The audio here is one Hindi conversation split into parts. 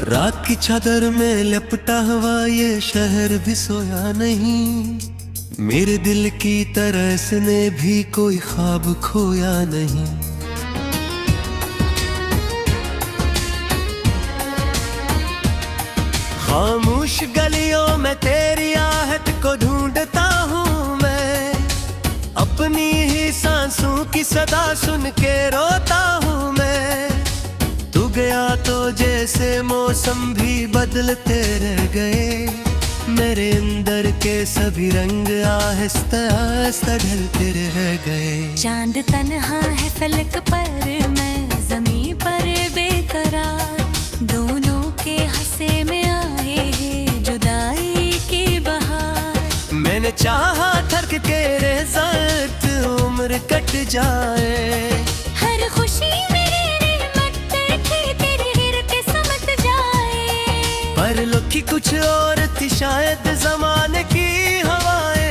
रात की चादर में लिपटा हुआ ये शहर भी सोया नहीं। मेरे दिल की तरह इसने भी कोई ख्वाब खोया नहीं। खामोश गलियों में तेरी आहट को ढूंढता हूँ मैं। अपनी ही सांसों की सदा सुन के रोता हूँ मैं। तू गया तो जैसे मौसम भी बदलते रह गए। मेरे अंदर के सभी रंग आहिस्ता आहिस्ता ढलते रह गए। चांद तन्हा है फलक पर, मैं ज़मीं पर बेकरार। दोनों के हंसे में आए हैं जुदाई की बहार। मैंने चाहा थक के रेज़त उम्र कट जाए। हर खुशी मेरी रहमत थी, तेरी हिरत समझ जाए। पर लुकी कुछ और थी शायद ज़माने की हवाएं।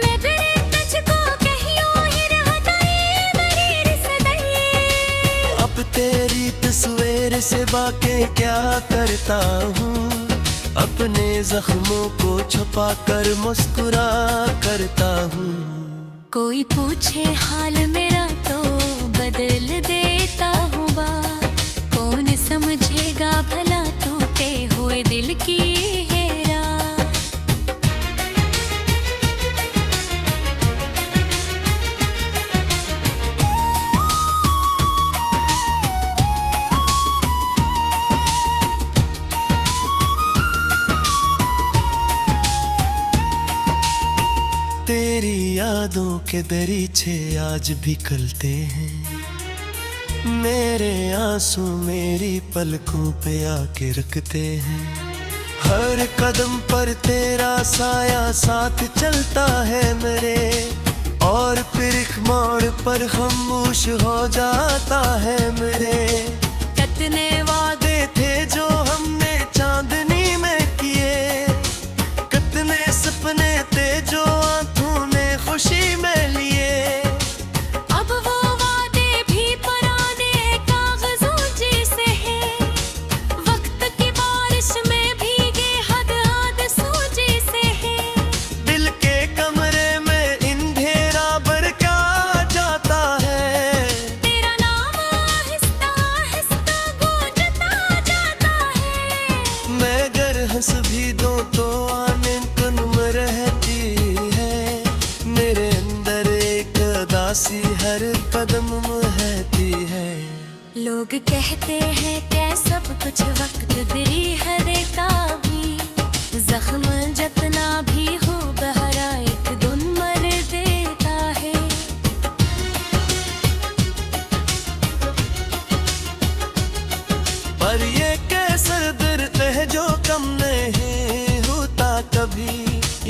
मैं फिर तुझको कहियो ही रहता है मेरी सदैव। अब तेरी तस्वीर से बाके क्या करता हूँ। अपने जख्मों को छुपा कर मुस्कुरा करता हूँ। कोई पूछे हाल मेरा तो बदल देता हूँ बात। कौन समझेगा भला टूटे हुए दिल की है रात। तेरी यादों के दरीचे आज भी खलते हैं। मेरे आंसू मेरी पलकों पे आके रखते हैं। हर कदम पर तेरा साया साथ चलता है मेरे। और फिर एक मोड़ पर खामोश हो जाता है मेरे। कितने वादे थे जो हमने चांदनी में किए। कितने सपने थे जो आंखों ने खुशी में लिए। अब वो वादे भी पुराने कागजों जैसे हैं। वक्त की बारिश में भीगे हद हद सूजी से हैं। दिल के कमरे में अंधेरा बरका जाता है। तेरा नाम आहिस्ता आहिस्ता गूंजता जाता है। मैं अगर हंस भी दूं तो आने तुम रहती है। मेरे अंदर एक उदासी हर कदम महती है। लोग कहते हैं क्या सब कुछ वक्त तेरी हर का भी। जख्म जितना भी हो बहरा एक दिन मर देता है। पर ये कैसर दर्द है जो कम नहीं होता कभी।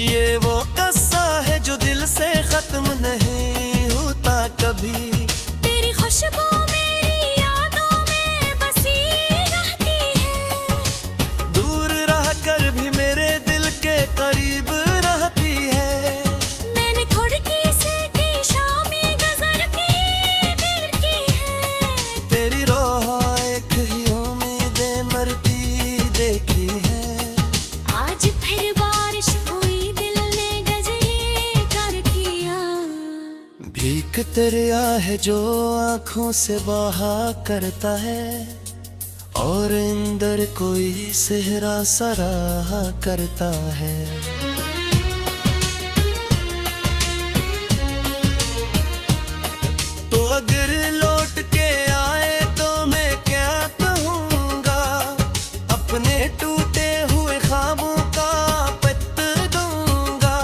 ये वो कस्सा है जो दिल से खत्म नहीं होता कभी। तेरी खुशबू मेरी यादों में बसी रहती है। दूर रह कर भी मेरे दिल के करीब रहती है। मैंने खिड़की से की शामी गुजर की दिल की है। तेरी रोह एक ही उम्मीदें मरती देखी है। आज फिर बारिश हुई दिल ने गजरे कर किया। भीख दरिया है जो आंखों से बहा करता है। और अंदर कोई सेहरा सराहा करता है। तो अगर लौट के आए तो मैं क्या कहूँगा। अपने टूटे हुए ख्वाबों का पत्त दूंगा।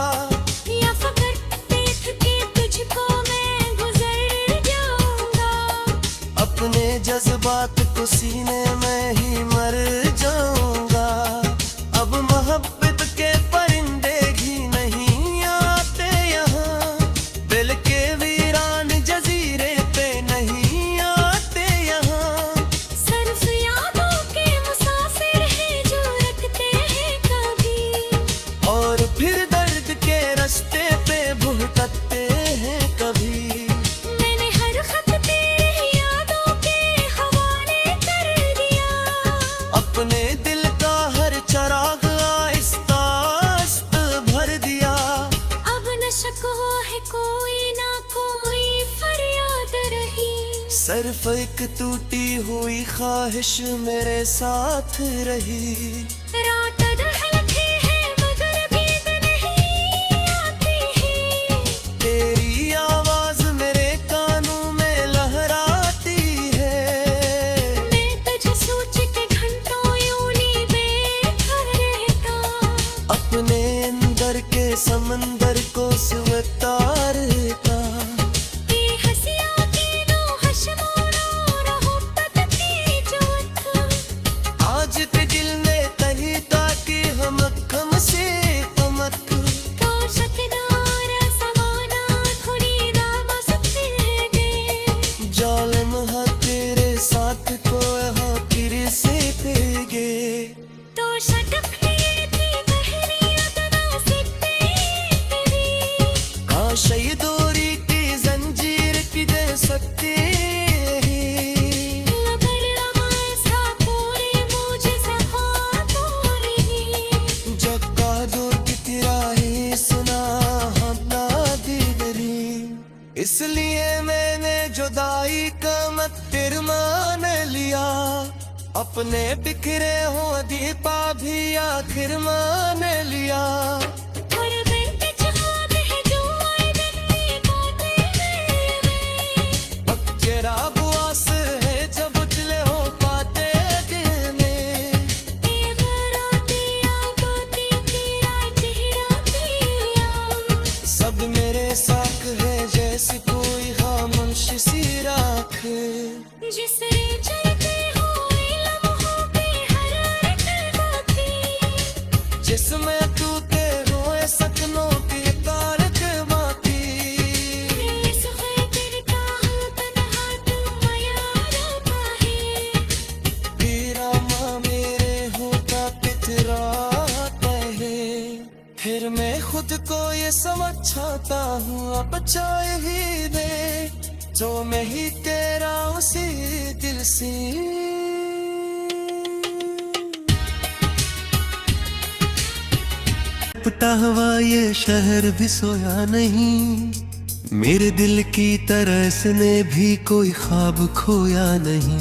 या फकर देख के तुझको मैं गुजर जाऊंगा। अपने जज्बात को सीने में ही मर जाऊंगा। अब मोहब्बत के परिंदे अपने दिल का हर चराग आहिस्ता आहिस्ता भर दिया। अब न शक हो है कोई ना कोई फरियाद रही, सिर्फ एक टूटी हुई ख्वाहिश मेरे साथ रही। रात ढलती है मगर नींद नहीं आती है, तेरी आवाज मेरे कानों में लहराती है। मैं तुझे सोच के घंटों यूं नहीं बैठा रहता, अपने अंदर के समंदर को सुवतारता। ये हंसिया की नो हशमोनो रहो पतती जोत, आज ते दिल में तही ताकि हम कम से कमत। तो शकदार समाना थोड़ी दाम सकते हैं, जालिम हा तेरे साथ को यहाँ फिर से पेगे। तो शटक लिए थी गहरी अदना से तेरी, काश ये डोरी की जंजीर की दे सकते हैं। मगर अब ऐसा कोई मुझे सहारा नहीं, जक्का दूर की तिराही सुना हम ना दीगरी। इसलिए मैंने जुदाई का मत फिर मान लिया। अपने बिखरे हो दीपा भी आखिर मान लिया। और बेटे ख्वाब है जो आए दिन में गाते हैं, तेरा बुआस है जब उजले हो पाते देने। ये गराती आबादी तेरा चेहरा पिया, सब मेरे साथ है जैसे कोई खामोश सी राख। जिससे चलते हुए लम्हों पे हरारत बाकी, जिसमें टूटे हुए सपनों की तारक बाकी। इस खैतर का हूँ तन्हा तुम यारा पाहे, तेरा माँ मेरे होता पितराता है। फिर मैं खुद को ये समझाता हूँ अब चाहे ही दे, जो मैं ही तेरा उसी दिल से। टूटा हुआ ये शहर भी सोया नहीं, मेरे दिल की तरह इसने भी कोई ख्वाब खोया नहीं।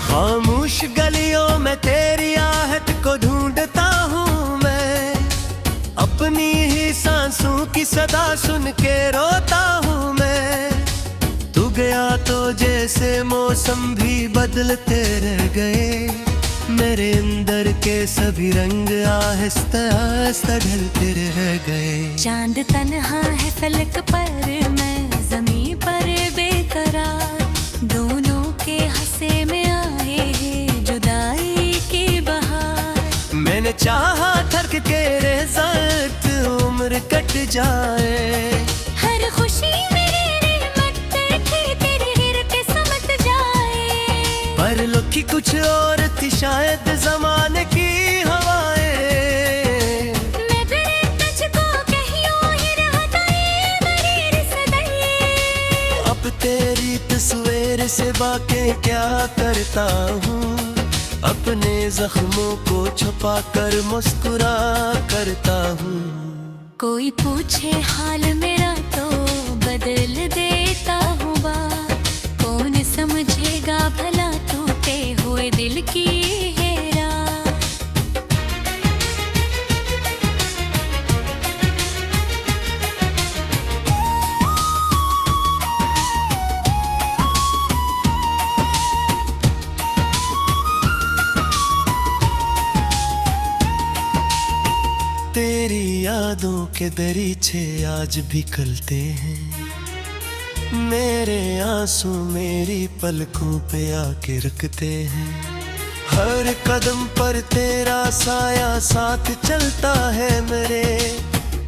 खामोश गलियों में तेरी आहट को ढूंढता हूँ मैं, अपनी ही सांसों की सदा सुन के रोता हूँ मैं। तू गया तो जैसे मौसम भी बदलते रह गए, मेरे अंदर के सभी रंग आहिस्ता आहिस्ता ढलते रह गए। चांद तन्हा है फलक पर, मैं जमीन पर बेकरार, दोनों के हंसे में आए हैं जुदाई की बहार। मैंने चाहा थक के रेज़त उम्र कट जाए, हर खुशी मेरे रहमत देखी तेरे हिर पे समझ जाए, पर लुकी कुछ और थी शायद जमाने की हवाएं। मैं तेरे तुझको कहियो ही रहता है मेरी रिश्ते। अब तेरी तस्वीर से बातें क्या करता हूँ, अपने जख्मों को छुपा कर मुस्कुरा करता हूँ। कोई पूछे हाल मेरा तो बदल देता हूँ बात, कौन समझेगा भला टूटे हुए दिल की है रात। तेरी यादों के दरीचे आज भी खलते हैं, मेरे आंसू मेरी पलकों पे आके रखते हैं। हर कदम पर तेरा साया साथ चलता है मेरे,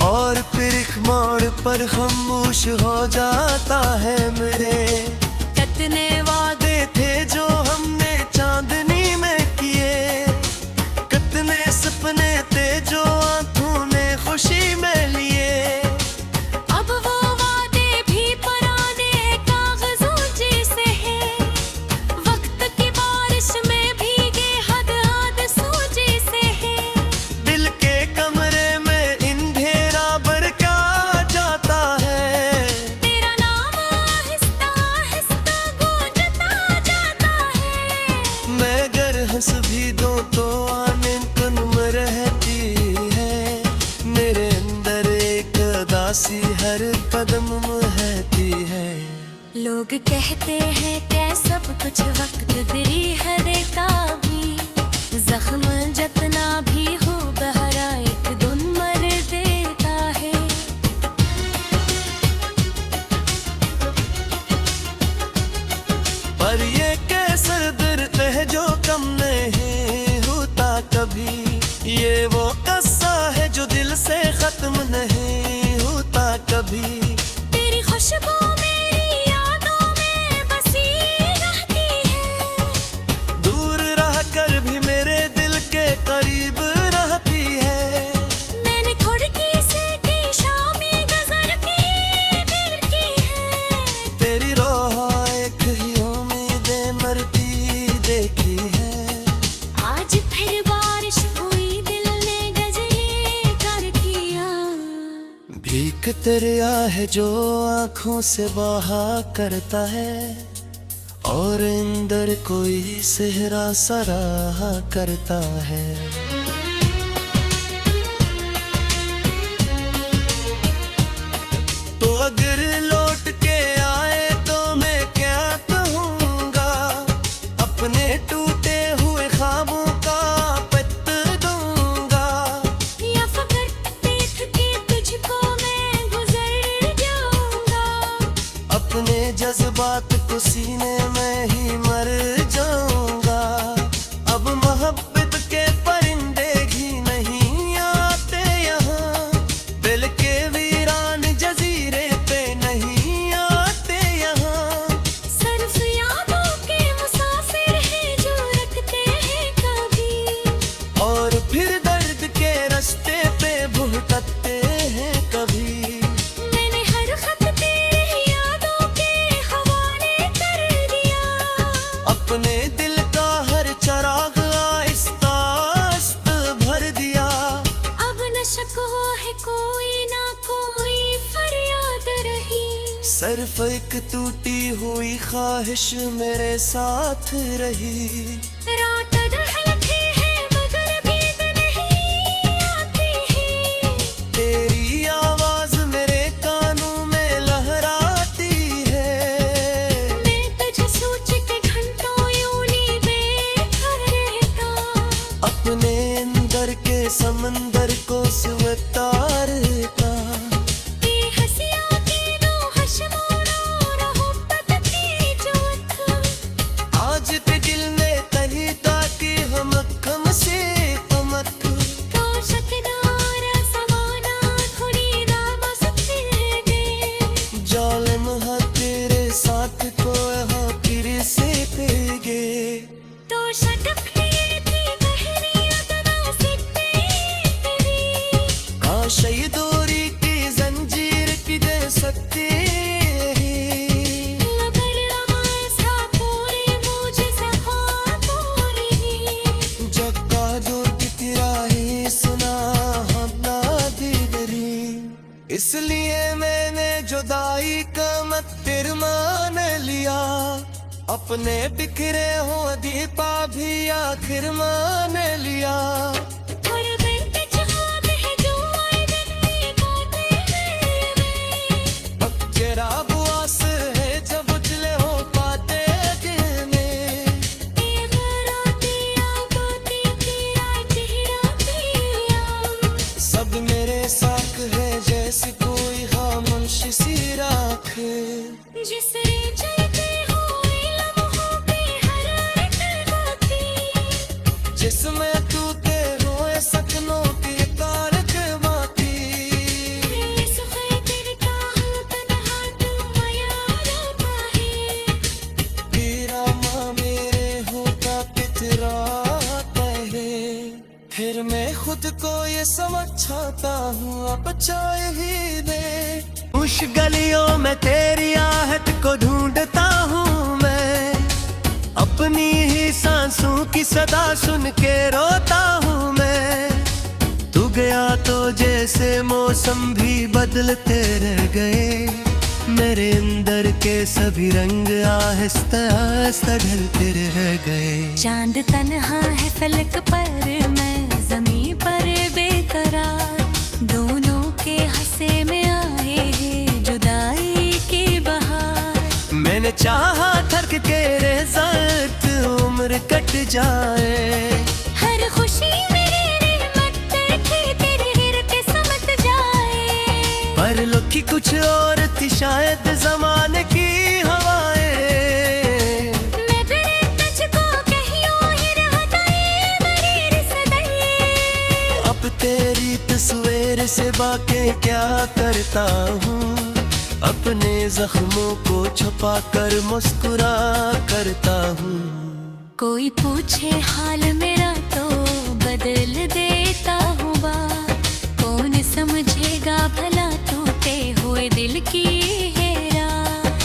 और फिर एक मोड़ पर खामोश हो जाता है मेरे। कितने वादे थे जो हमने चांदनी में किए, कितने सपने थे जो आंखों ने खुशी में लिए। अब वो वादे भी पुराने कागज लोग कहते हैं क्या सब कुछ वक्त तेरी है देता भी, जख्म जितना भी हो गहरा एक दिन मर देता है। पर ये कैसे दर्द है जो कम नहीं होता कभी, ये वो कस्सा है जो दिल से खत्म नहीं होता कभी। तेरी खुशबू मेरी यादों में बसी रहती है, दूर रह कर भी मेरे दिल के करीब रहती है। मैंने खिड़की से की शामी गुजर के दिल की है, तेरी रोह एक ही उम्मीदें मरती देखी है। आज फिर बारिश हुई दिल ने गजरे कर किया। भीख दरिया है जो आंखों से बहा करता है, और अंदर कोई सेहरा सराहा करता है। तो अगर लौट के आए तो मैं क्या कहूँगा, अपने टूटे हुए ख्वाबों का पत्त दूंगा। या फकत देख के तुझको मैं गुजर जाऊंगा, अपने जज्बात को सीने में ही मर जाऊंगा। अब मोहब्बत के परिंदे भी नहीं आते यहाँ, दिल के वीरान जजीरे पे नहीं आते यहाँ। सिर्फ यादों के मुसाफिर हैं जो रखते हैं कभी, और फिर दर्द के रास्ते पे भुगतते हैं कभी। मैंने हर खत तेरी यादों के हवाले कर दिया, अपने दिल का हर चराग आहिस्ता आहिस्ता भर दिया। अब न शक हो है कोई ना कोई फरियाद रही, सिर्फ एक टूटी हुई ख्वाहिश मेरे साथ रही। रात ढलती है मगर नींद नहीं आती है, तेरी आवाज मेरे कानों में लहराती है। मैं तुझे सोच के घंटों यूं नहीं बैठा रहता, अपने अंदर के समंदर को सुवतारता। ये हंसियाँ की नो हशमोनो मोहब्बत की जोत, आज ते दिल ने कही ताकि हम कम से कमत। तो शकदार समाना खुरीदा मस्ती दे, जालिम है तेरे साथ को यहाँ फिर से पेगे। तो शटक लिए थी बहनी अदना से तेरी, काश ये दूरी की जंजीर की दे सकती मगर ऐसा पूरे मुझे सफा पूरी, जक्का दूर की तिराही सुना हम ना दीगरी। इसलिए मैंने जुदाई का मत फिर मान लिया, अपने बिखरे हो दीपा भी आखिर मान लिया। और बेटे चाहते हैं जो आए दिन में गाते हैं वे, अब जरा बुआस है जब उजले हो पाते दिल में। ये बराती आबाती तेरा चेहरा पिया, सब मेरे साथ है जैसे कोई खामोश सी राख, जिससे चलते हुए लम्हों पे हरारत बाकी, जिसमें टूटे हुए सपनों की कारक बाकी। इस खैतर का हल तन्हा तुम याद है, तेरा माँ मेरे होता पितराता है। फिर मैं खुद को ये समझाता हूँ अब चाहे ही दे। उस गलियों में तेरी आहट को ढूंढता हूँ मैं, अपनी ही सांसों की सदा सुन के रोता हूँ मैं। तू गया तो जैसे मौसम भी बदलते रह गए, मेरे अंदर के सभी रंग आहिस्ता आहिस्ता ढलते रह गए। चांद तन्हा है फलक पर, मैं जमीन पर बेकरार, दोनों के हंसे में आए हैं जुदाई की बहार। मैंने चाहा थक के रेज़त उम्र कट जाए। हर खुशी मेरी रहमत की तेरे हिरते समझ जाए। पर लुकी कुछ और थी शायद ज़माने की हवाएं। मैं फिर तुझको कहियो ही रहता है मरीर सदैव। अब तेरी तस्वीर से बाके क्या करता हूँ, अपने जख्मों को छुपा कर मुस्कुरा करता हूँ। कोई पूछे हाल मेरा तो बदल देता हूँ बात। कौन समझेगा भला टूटे हुए दिल की है रात।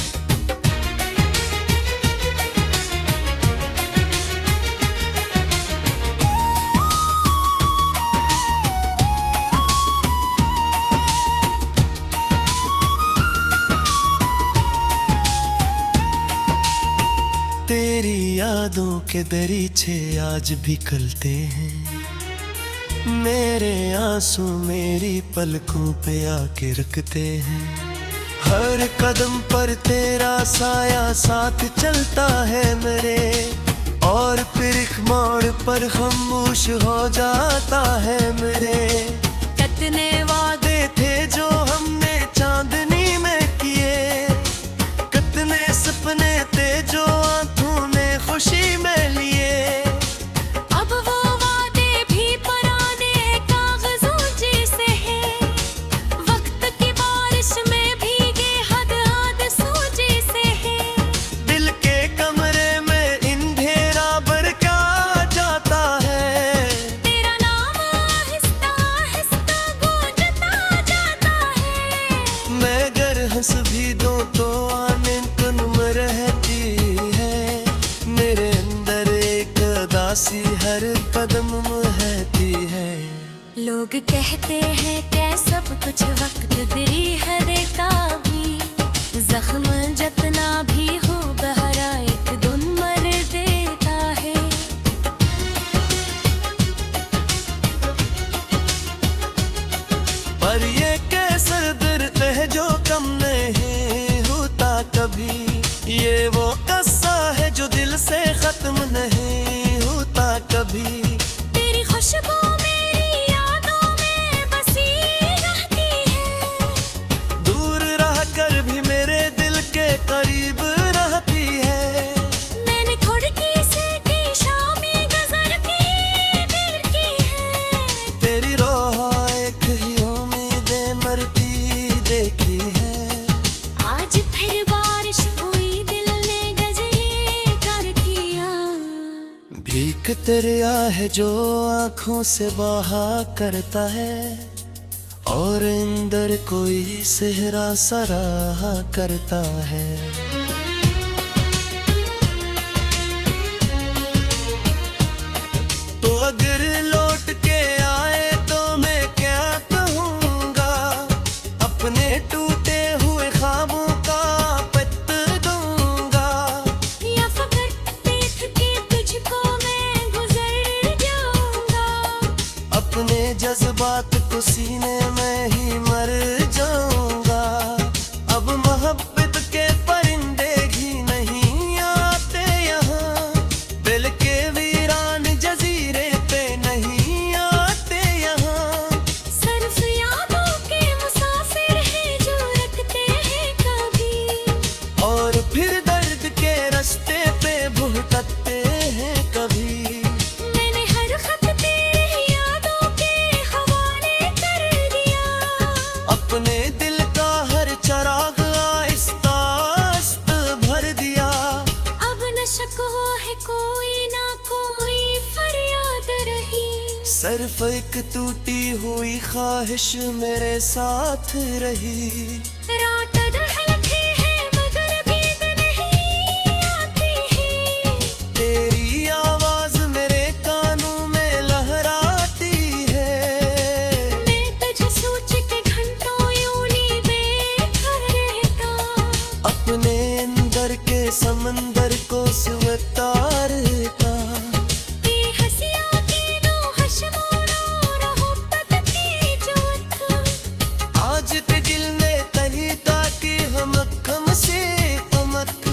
तेरी यादों के दरीचे आज भी खलते हैं, मेरे आंसू मेरी पलकों पे आके रखते हैं। हर कदम पर तेरा साया साथ चलता है मेरे, और फिर एक मोड़ पर खामोश हो जाता है मेरे। कितने वादे थे जो हमने चांदनी में किए, कितने सपने थे जो आंखों ने खुशी में लिए। अब वो वादे भी पुराने कागजों जैसे हैं, वक्त की बारिश में भीगे हद हद सूजे से हैं। दिल के कमरे में अंधेरा बरका जाता है, तेरा नाम आहिस्ता आहिस्ता गूंजता जाता है। मैं अगर हंस भी दूं तो आने तुम रहती है, मेरे अंदर एक उदासी हर कदम महती है। लोग कहते हैं क्या सब कुछ वक्त तेरी हर का भी, जख्म जतना भी हो बहरा एक दिन मर देता है। पर ये कैसर दर्द है जो कम नहीं होता कभी, ये वो कस्सा है जो दिल से खत्म नहीं होता कभी। तेरी खुशबू मेरी यादों में बसी रहती है, दूर रह कर भी मेरे दिल के करीब रहती है। मैंने खिड़की से की शामी गुजर की दिल की है। तेरी रोह एक ही उम्मीदें मरती देखी है। आज फिर बारिश हुई दिल ने गजरे कर किया। भीख दरिया है जो आंखों से बहा करता है, और अंदर कोई सेहरा सराहा करता है। तो अगर लौट के आए तो मैं क्या कहूँगा, अपने टूटे हुए ख्वाबों का पत्त दूंगा। या फकर देख के तुझको मैं गुजर जाऊंगा। अपने जज्बात को सीने में ही मर जाऊंगा। अब मोहब्बत के परिंदे भी नहीं आते यहाँ, दिल के वीरान जजीरे पे नहीं आते यहाँ। सिर्फ यादों के मुसाफिर हैं जो रखते हैं कभी, और फिर दर्द के रास्ते पे भुगतते हैं कभी। मैंने हर खत तेरी यादों के हवाले कर दिया। अपने दिल का हर चराग आहिस्ता आहिस्ता भर दिया। अब न शक हो है कोई ना कोई फरियाद रही। सिर्फ एक टूटी हुई ख्वाहिश मेरे साथ रही। रात ढलती है मगर नींद नहीं आती है। तेरी आवाज मेरे कानों में लहराती है। मैं तुझे सोच के घंटों यूं ही बेखबर रहता। अपने अंदर के समंदर को सुवतारता। हसिया की नो हशमोनो रहो पतती जोत। आज ते दिल ने कही ताकि हम कम से कमक।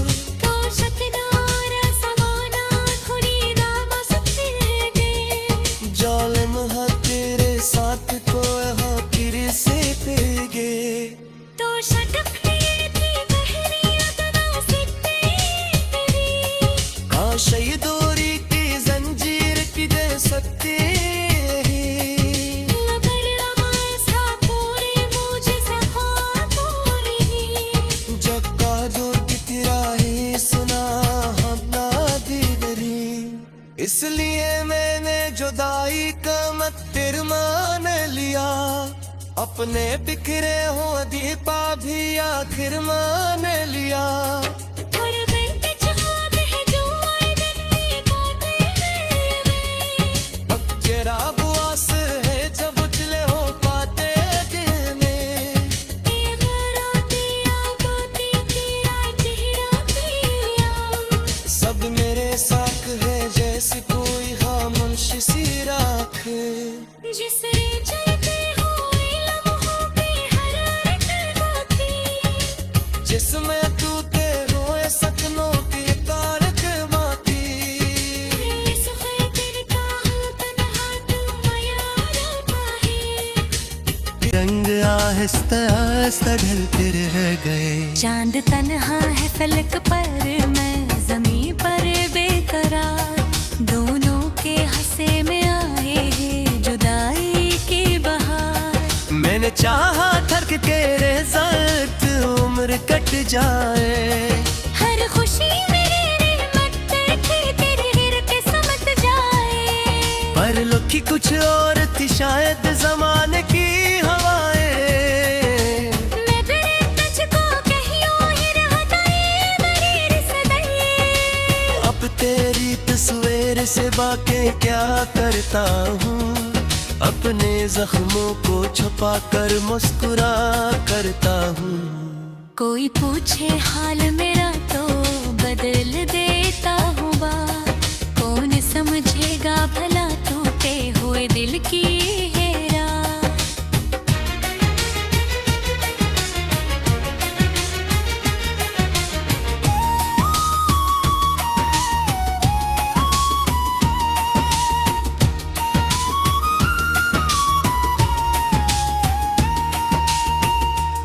अपने बिखरे हो दीपा भी आखिर मान लिया। और vintage ख्वाब है जो आए दिन में गाते हैं वे। अब जरा बुआस है जब उजले हो पाते दिल में। ये बराती आबादी तेरा चेहरा पिया। सब मेरे साथ है जैसे कोई खामोश सी राख। जिससे चलते हुए लम्हों पे हरारत बाकी। जिसमें तू रोए सपनों की तारक बाती। इस खैतर का हूँ तन्हा तुम यारा पाहे। रंग आहिस्ता आहिस्ता ढलते रह गए। चांद तन्हा है फलक पर, मैं जमीन पर बेकरार। दोनों के हंसे में आए हैं जुदाई की बहार। मैंने चाहा थक के रेज़त उम्र कट जाए। हर खुशी मेरी रहमत करके तेरे गिरते समझ जाए। पर लुकी कुछ और थी शायद जमाने की हवाएं। मैं बिन तुझको कहियो ही रहता ये मेरी रिश्ते। अब तेरी तस्वीर से बाके क्या करता हूँ। अपने जख्मों को छुपा कर मुस्कुरा करता हूँ। कोई पूछे हाल मेरा तो बदल देता हूँ बात। कौन समझेगा भला टूटे हुए दिल की है रात।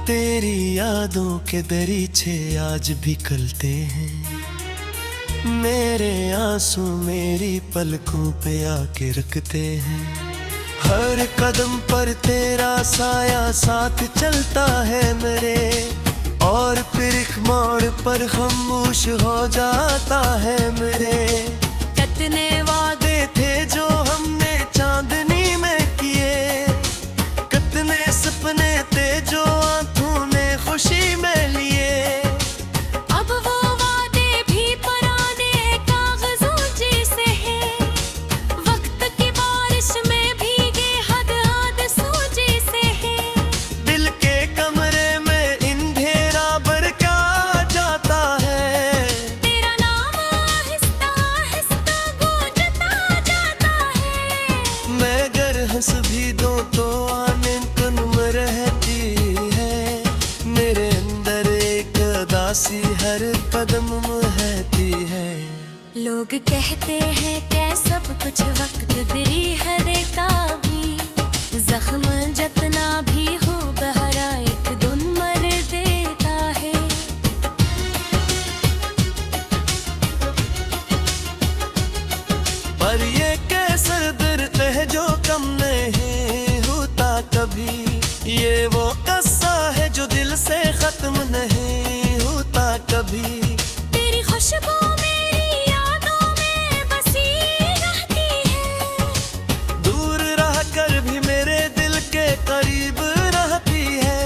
तेरी यादों के दरीचे आज भी खलते हैं। मेरे आंसू मेरी पलकों पे आके रखते हैं। हर कदम पर तेरा साया साथ चलता है मेरे। और फिर एक मोड़ पर खामोश हो जाता है मेरे। कितने वादे थे जो हमने चांदनी में किए। कितने सपने थे जो आंखों ने खुशी में लिए। अब वो वादे भी पुराने कागजों जैसे हैं। वक्त की बारिश में भीगे हद हादसों जैसे हैं। दिल के कमरे में अंधेरा बरका जाता है। तेरा नाम आहिस्ता आहिस्ता गूंजता जाता है। मैं अगर हंस भी दूं तो आने कुन रहती है। मेरे अंदर एक उदासी हर कदम महती है। लोग कहते हैं क्या सब कुछ वक्त तेरी हर का भी। जख्म जतना भी हो बहरा एक दिन मर देता है। पर ये कैसा दर्द है जो कम नहीं होता कभी। ये वो कस्सा है जो दिल से खत्म नहीं होता कभी। तेरी खुशबू मेरी यादों में बसी रहती है। दूर रह कर भी मेरे दिल के करीब रहती है।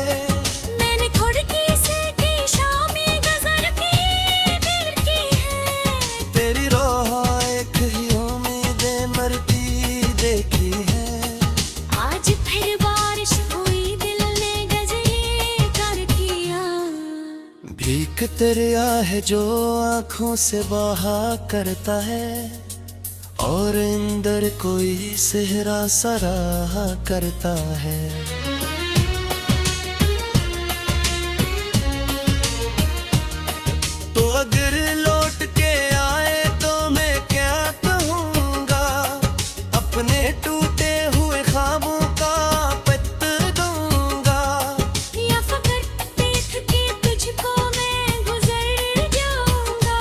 मैंने खिड़की से की शामी गजर की दिल की है। तेरी रोह एक ही उम्मीदें मरती देखी है। आज फिर बारिश हुई दिल ने गजरे कर दिया। भीख दरिया है जो आंखों से बहा करता है। और अंदर कोई सेहरा सराहा करता है। तो अगर लौट के आए तो मैं क्या कहूँगा। अपने टूटे हुए ख्वाबों का पत दूंगा। या फकत देख के तुझको मैं गुजर जाऊंगा।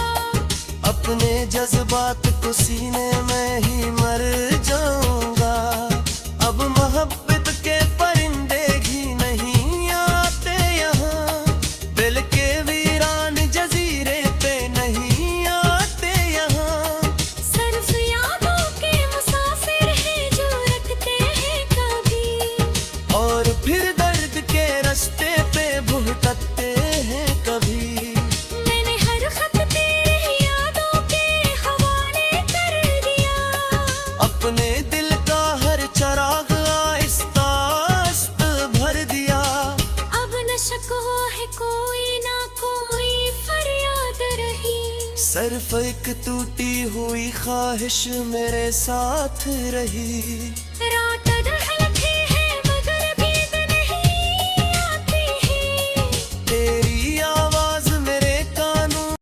अपने जज्बात को सीने में ही मर जाऊंगा। अब मोहब्बत के परिंदे भी नहीं आते यहाँ। दिल के वीरान जजीरे पे नहीं आते यहाँ। सिर्फ यादों के मुसाफिर हैं जो रखते हैं कभी। और फिर दर्द सिर्फ एक टूटी हुई ख्वाहिश मेरे साथ रही।